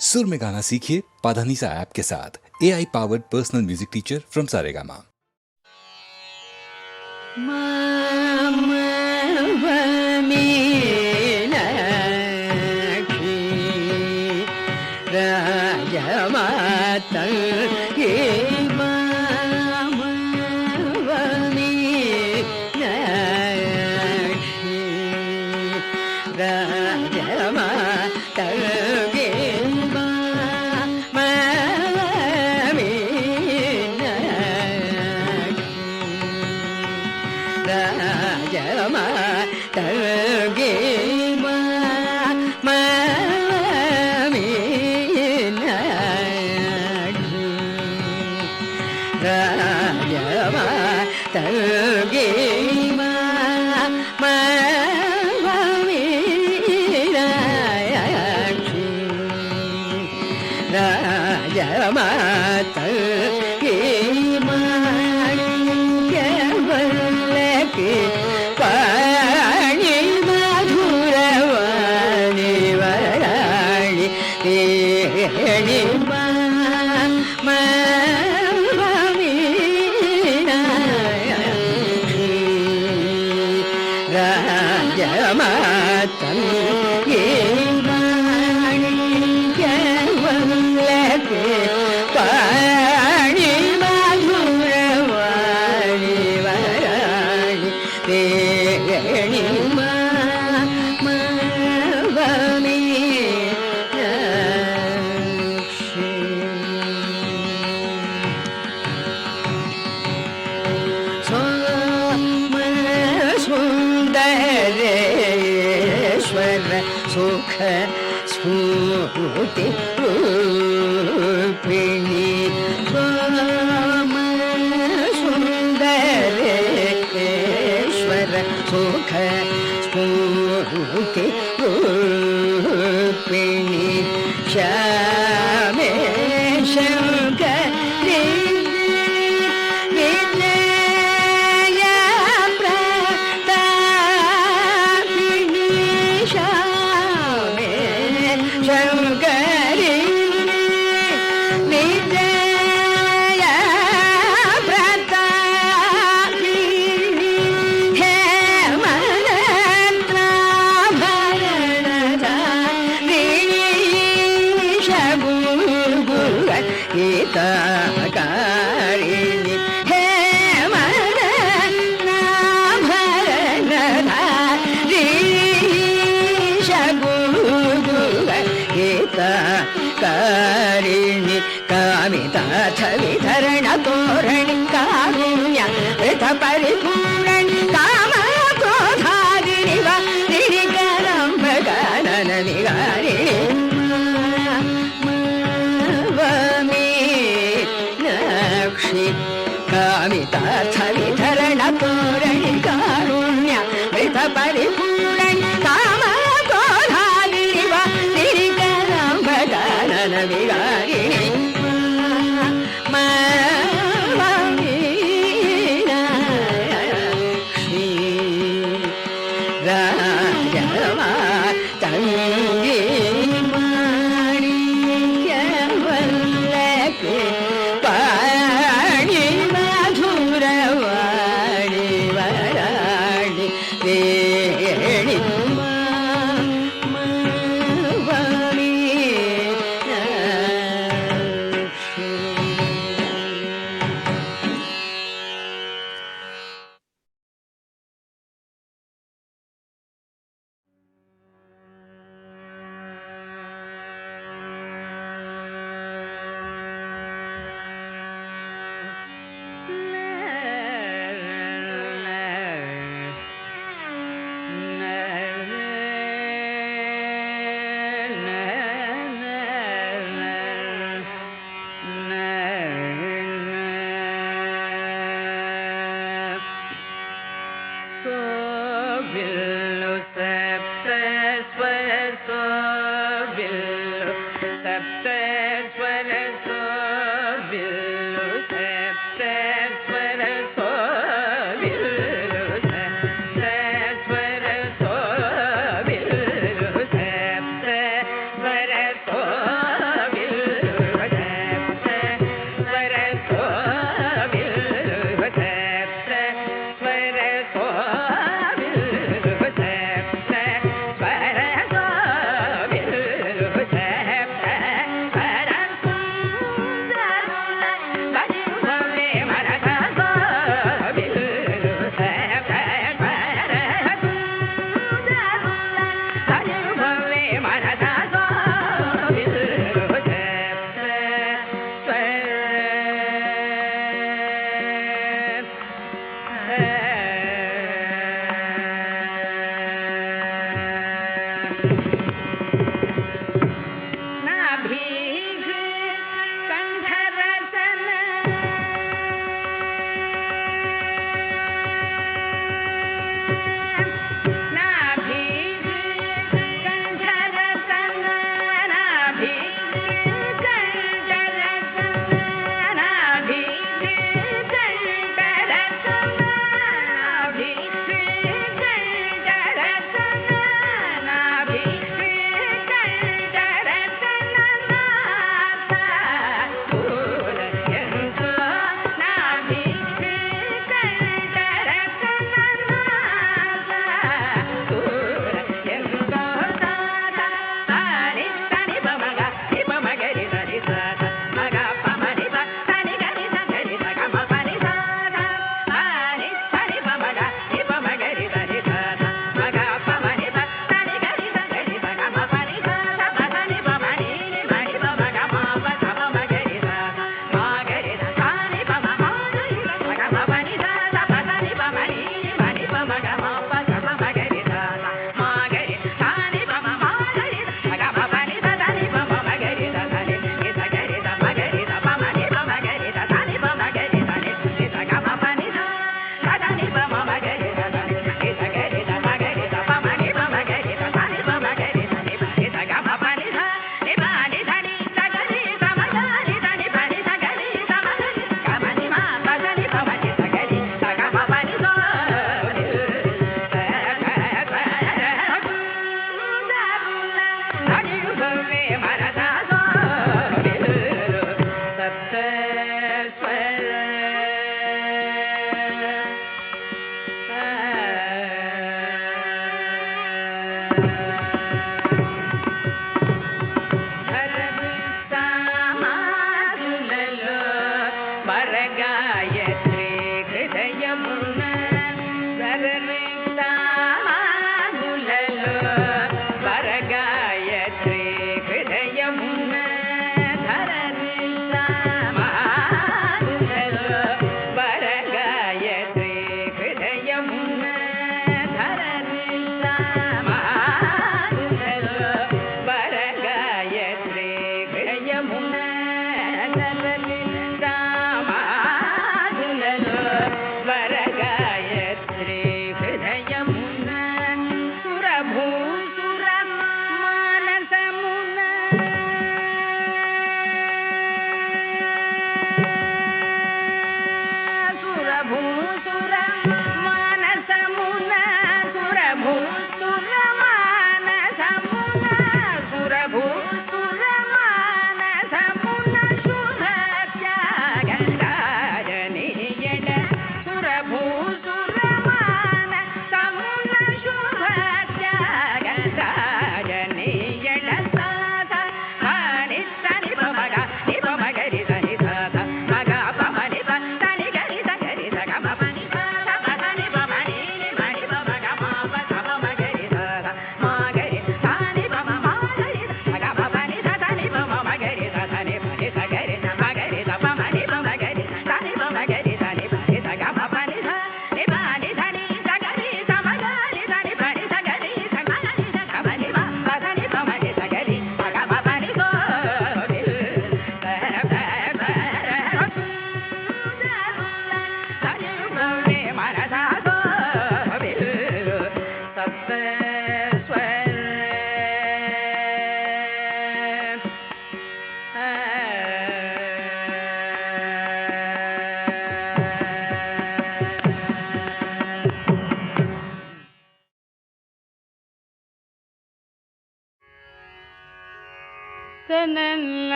सुर में गाना सीखिए पाधानीसा ऐप के साथ। AI powered personal music teacher from Saregama.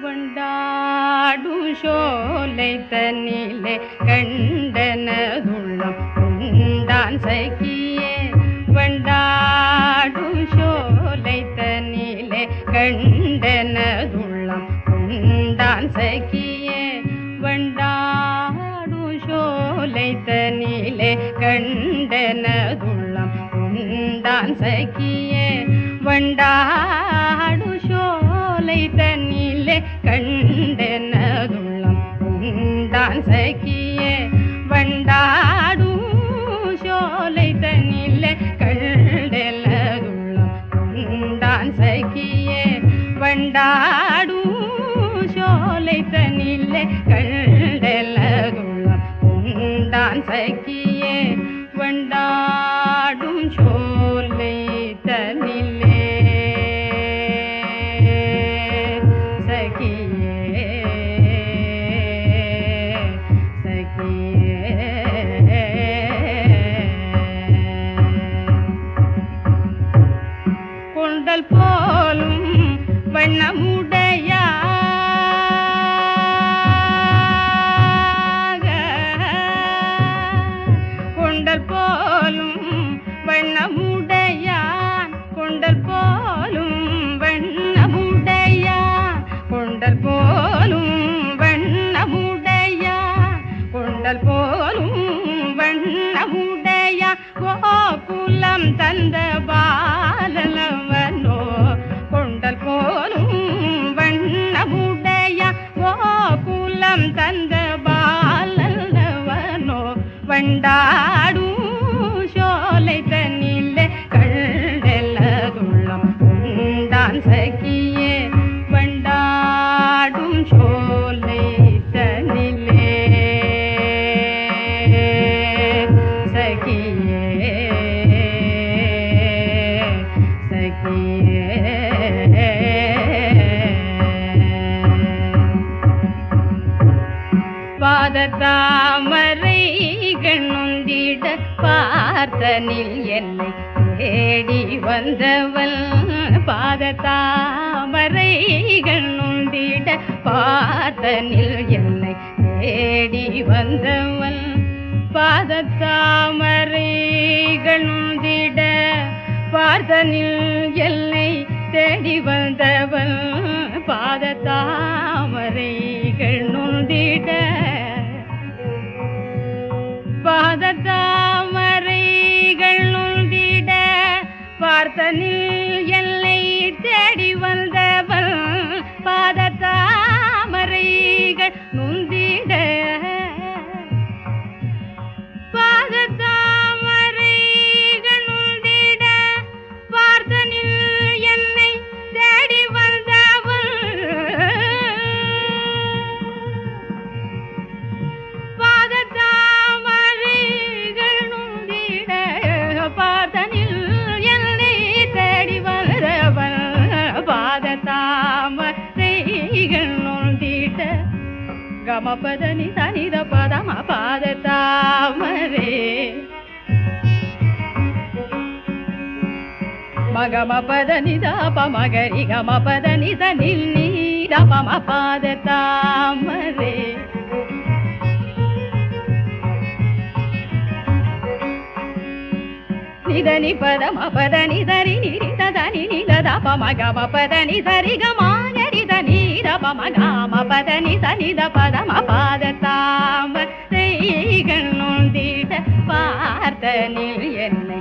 வண்டாடும் சோலை தன்னிலே கண்டனதுள்ளம் உண்டான் சகியே வண்டாடும் சோலை தன்னிலே கண்டனதுள்ளம் உண்டான் சகியே வண்டாடும் சோலை தன்னிலே கண்டனதுள்ளம் உண்டான் சகியே வண்டாடு சோலை தன்னிலே கண்டனதுள்ளம் உண்டான் சகியே வண்டாடு சோலை தன்னிலே கண்டனதுள்ளம் உண்டான் சகியே வண்டாடு சோலை தன்னிலே கண்டனதுள்ளம் உண்டான் சகியே வண்டாடும் சோலை தன்னிலே சகியே சகியே கொண்டல் போலும் வண்ணமுடையா கொண்டல் போலும் வண்ணமுடையான் கொண்டல் போலும் வண்ணமுடையான் கொண்டல் போலும் வண்ணமுடையான் கொண்டல் போலும் வண்ணமுடையான் கோகுலம் தந்த பாலனவனோ கொண்டல் போலும் வண்ணமுடையான் கோகுலம் தந்த பாலனவனோ வண்டாடும் சோலை தன்னிலே கண்டனதுள்ளம் உண்டான் சகியே வண்டாடும் சோலை தன்னிலே சகியே சகியே பாதத்தாமரைகள் நொந்திட பார்த்தனில் என்னை தேடி வந்தவள் பாதத்தாமரைகள் நொந்திட பார்த்தனில் என்னை தேடி வந்தவள் பாதத்தாமரைகள் நொந்திட பார்த்தனில் என்னை தேடி வந்தவள் பாதத்தாமரைகள் நொந்திட பாதத்தாமரைகள் நொந்திட பார்த்தனில் என்னை தேடி வந்தவள் பாதத்தாமரைகள் நொந்திட பாதத்தாமரைகள் நொந்திட பார்த்தனில் என்னை தேடி வந்தவள் பாதத்தாமரைகள் நொந்திட பார்த்தனில் என்னை தேடி வந்தவள் பாதத்தாமரைகள் நொந்திட கமபதனி தனித பதம பாதத்தாமரே மகம பதனி தப மகரி கம பதனி தனில் நீத பம பாதத்தாமரே நிதனி பதம பதனி தரி நிரித தனி நித பமகம பதனி தரி கமாகரி தனி பமகம பதனி தனித பதம பாதத்தாமரைகள் நொந்திட பார்த்தனில் என்னை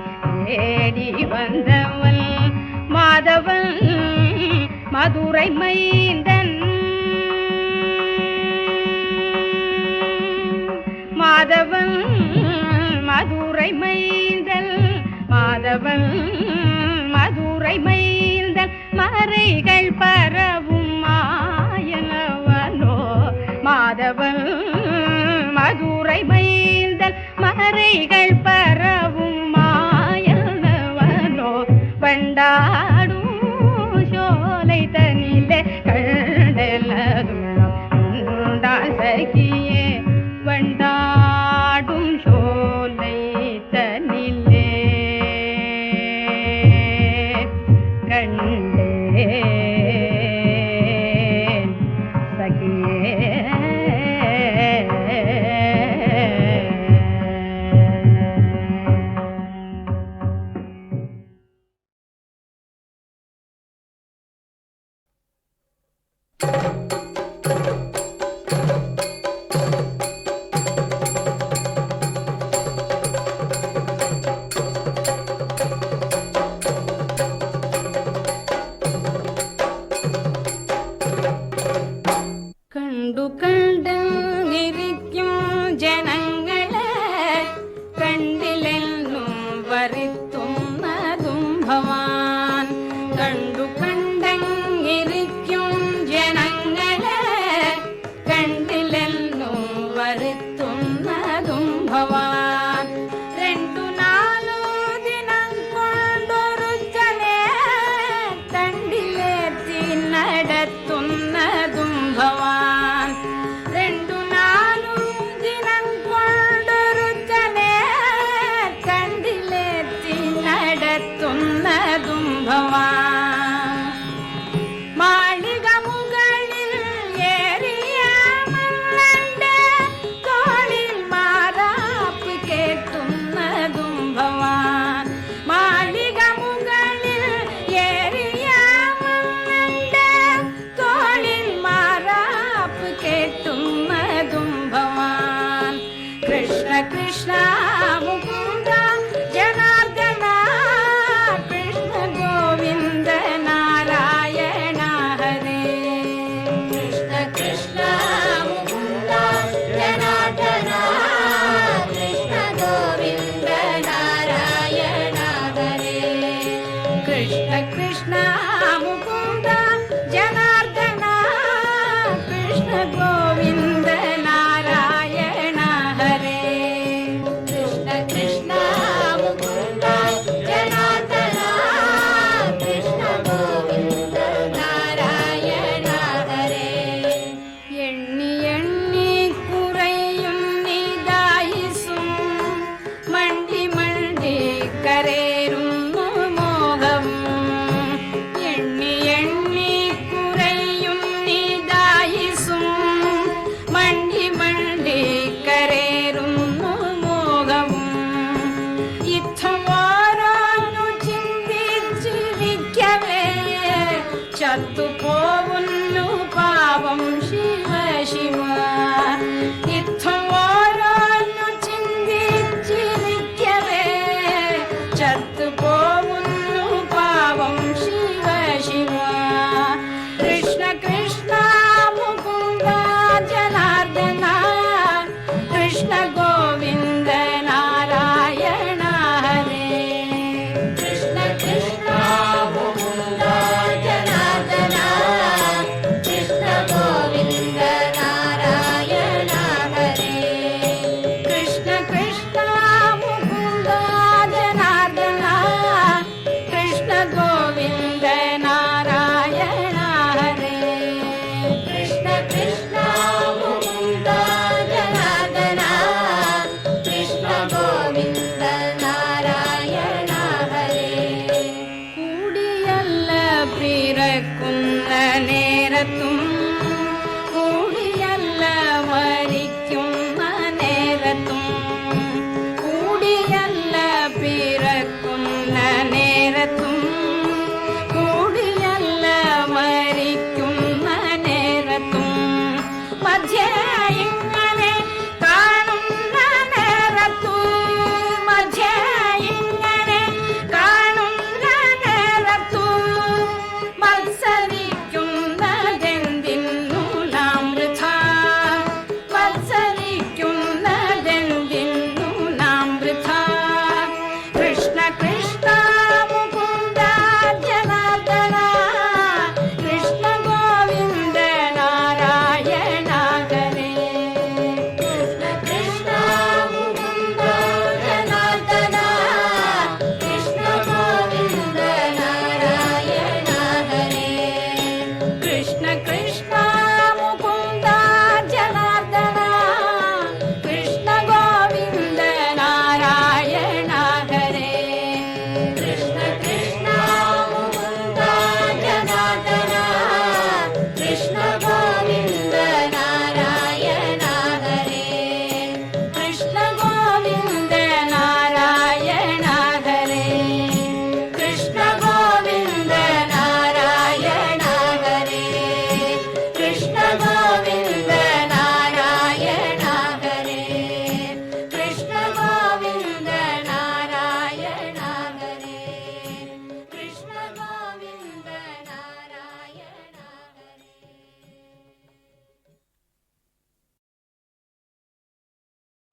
தேடி வந்தவள் மாதவன் மதுரை மைந்தன் மாதவன் மதுரை மைந்தன் மாதவன் மதுரை மைந்தன் மறைகள் பரவும் மாயனவனோ மாதவன் மதுரை மைந்தன் மறைகள் பரவும் மாயனவனோ வண்டாடும் சோலை தனிலே கண்டனதுள்ளம் உண்டான் சகியே வண்டாடும் சோலை தனிலே கண்டேன் சகியே കണ്ടിരിക്കും ജനങ്ങളെ കണ്ടിലെന്നും വരുത്തുന്നതും ഭവാൻ. കണ്ടു കണ്ടിരിക്കും ജനങ്ങളെ കണ്ടിലെന്നും വരുത്തുന്നതും ഭവാൻ. 2-4 ദിനം കൊണ്ടൊരുത്തനെ തണ്ടിലേറ്റി നടത്തുന്നതും ഭവാൻ. 2-4 ദിനം കൊണ്ടൊരുത്തനെ തണ്ടിലേറ്റി നടത്തുന്നതും ഭവാൻ. മാളിക മുകളിൽ ഏറിയ മന്നന്റെ തോളിൽ മാറാപ്പ് കേട്ടുന്നതും ഭവാൻ. മാളിക മുകളിൽ ഏറിയ മന്നന്റെ തോളിൽ മാറാപ്പ് കേട്ടുന്നതും ഭവാൻ. കൃഷ്ണ കൃഷ്ണ മുകുന്ദ ജനാർദ്ദന കൃഷ്ണ ഗോവിന്ദ നാരായണ ഹരേ. കൃഷ്ണ കൃഷ്ണ മുകുന്ദ ജനാർദ്ദന കൃഷ്ണ ഗോവിന്ദ നാരായണ ഹരേ. കൃഷ്ണ കൃഷ്ണ മുകുന്ദ ജനാർദ്ദന കൃഷ്ണ ഗോവിന്ദ നാരായണ ഹരേ.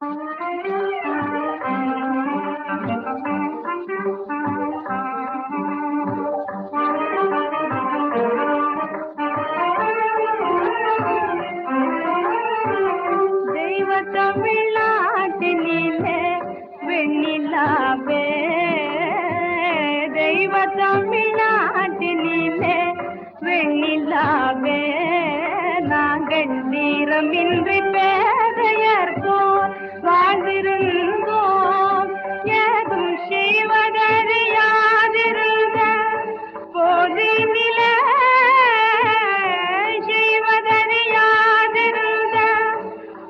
தெய்வ தமிழ்நாட்டினிலே வெண்ணிலாவே, தெய்வ தமிழ்நாட்டினிலே வெண்ணிலாவே, நாங்கள் தீரமின்றி பேதையர் போல் வாழ்ந்திருந்தோம். ஏதும் செய்வதறியாதிருந்த போதினிலே, செய்வதறியாதிருந்த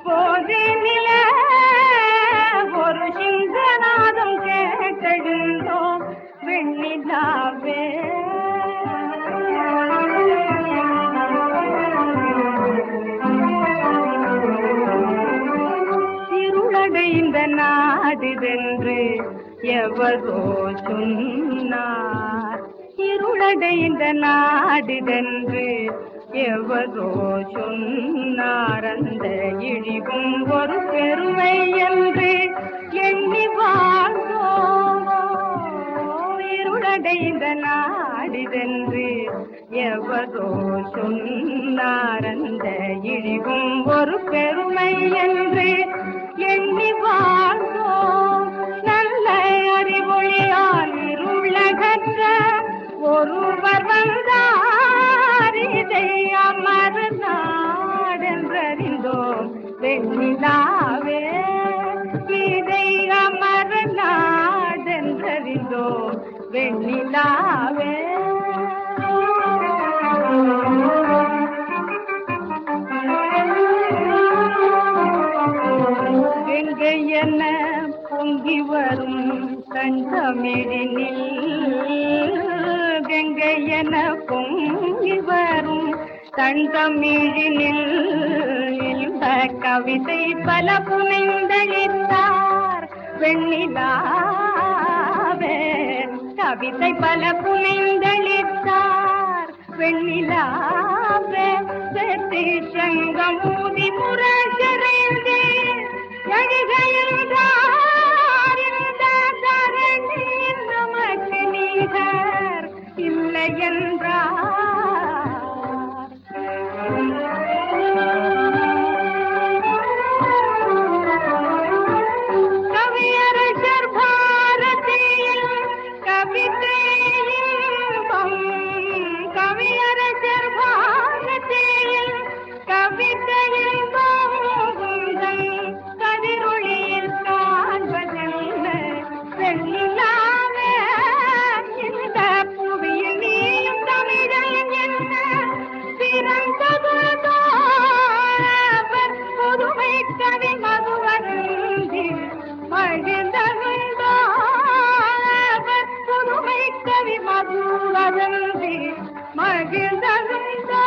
போதினிலே ஒரு சிங்கநாதம் கேட்டெழுந்தோம் வெண்ணிலாவே. இருளடைந்த நாடுதென்று எவரோ சொன்னார், இருளடைந்த நாடுதென்று எவரோ சொன்னார். அந்த இழிவும் ஒரு பெருமை என்று எண்ணி வாழ்ந்தோம். இருளடைந்த நாடுதென்று எவரோ சொன்னார். அந்த இழிவும் ஒரு பெருமை என்று எண்ணி வாழ்ந்தோம். நல்ல அறிவொளியால் இருளகற்ற ஒருவர் வந்தார், இதை அமர் நாடென்றறிந்தோம் வெண்ணிலாவே, இதை அமர் நாடென்றறிந்தோம் வெண்ணிலாவே. கங்கை என பொங்கி வரும் தண்டமிழினில், கங்கை என பொங்கி வரும் தண்டமிழினில் இந்த கவிதை பல புனைந்தளித்தார் வெண்ணிலாவே, கவிதை பல புனைந்தளித்தார் வெண்ணிலாவே. செத்தி சங்கமூதி முரசறைந்து எழுகையில்தார் இந்த தரணி நமக்கு நீகர் இல்லை என்றார். கவியரசர் பாரதியில் கவிதை இன்பம், கவியரசர் பாரதியில் கவிதை இன்பம் கதிரொளியில் காண்பதல்ல வெண்ணிலாவே. இந்த புவியில் நீயும் தமிழன் என்ன பிறந்ததுதோ அவர் புதுமை கவி மதுவருந்தி மகிழ்ந்ததுதோ, அவர் புதுமை கவி மதுவருந்தி மகிழ்ந்ததுதோ.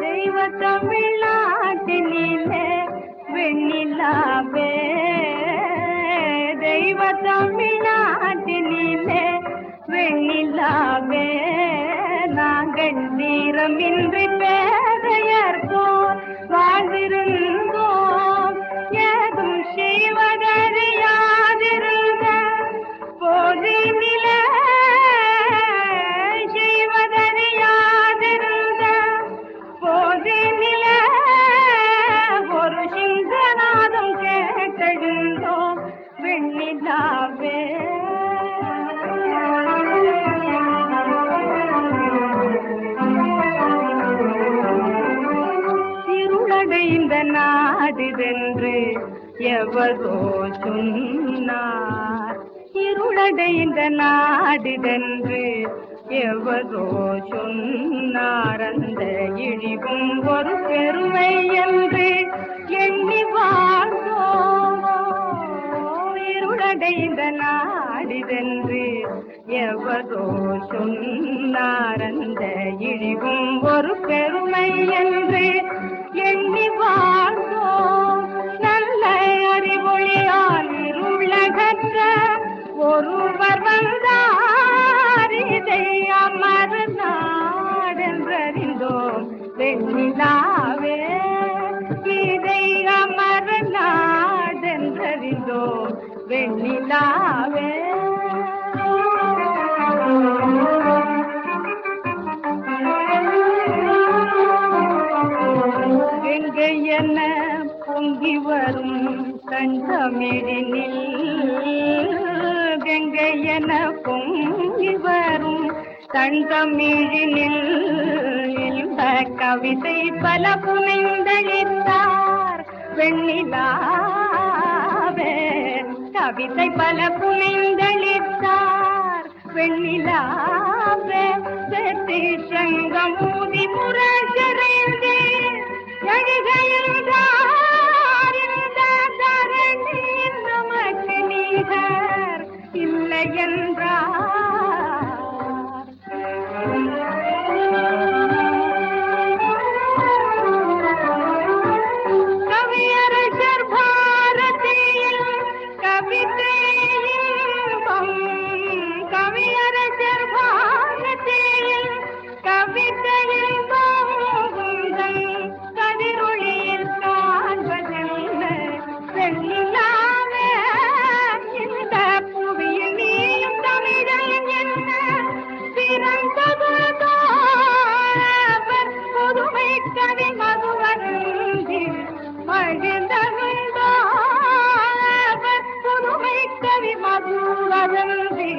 தெய்வ தமிழ்நாட்டினிலே வெண்ணிலாவே, தெய்வ தமிழ்நாட்டினிலே வெண்ணிலாவே, நாங்கள் தீரமின்றி பேதையர் போல் வாழ்ந்திருந்தோம். ஏதும் செய்வதறியாதிருந்த போதினிலே, செய்வதறியாதிருந்த போதினிலே ஒரு சிங்கநாதம் கேட்டெழுந்தோம் வெண்ணிலாவே. இருளடைந்த நாடுதென்று எவரோ சொன்னார், இருளடைந்த நாடுதென்று எவரோ சொன்னார். அந்த இழிவும் ஒரு பெருமை என்று எண்ணி வாழ்ந்தோம். இருளடைந்த நாடுதென்று எவரோ சொன்னார். அந்த இழிவும் ஒரு பெருமை என்று வெண்ணிலாவே இதை அமர நாடென்றறிந்தோ வெண்ணிலாவே. கங்கை என பொங்கி வரும் கண்டமிழினில், கங்கை என பொங்கி வரும் தண்டமிழினில் இந்த கவிதை பல புனைந்தளித்தார் வெண்ணிலாவே. கவிதை பல புனைந்தளித்தார் வெண்ணிலாவே. செத்தி சங்கம் ஊதி முரசறைந்து எழுகையில்தார் இந்த தரணி நமக்கு நீகர் இல்லை என்றார். கவியரசர் பாரதியில் கவிதையின்பம், கவியரசர் பாரதியில் கவிதையின்பம் கதிரொளியில் காண்பதல்ல வெண்ணிலாவே. இந்த புவியில் நீயும் தமிழன் என்ன பிறந்ததுதோ புதுமை கவி மதுவருந்தி மகிழ்ந்ததுதோ, புதுமை கவி மதுவருந்தி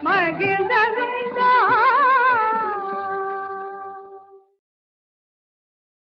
மகிழ்ந்ததுதோ.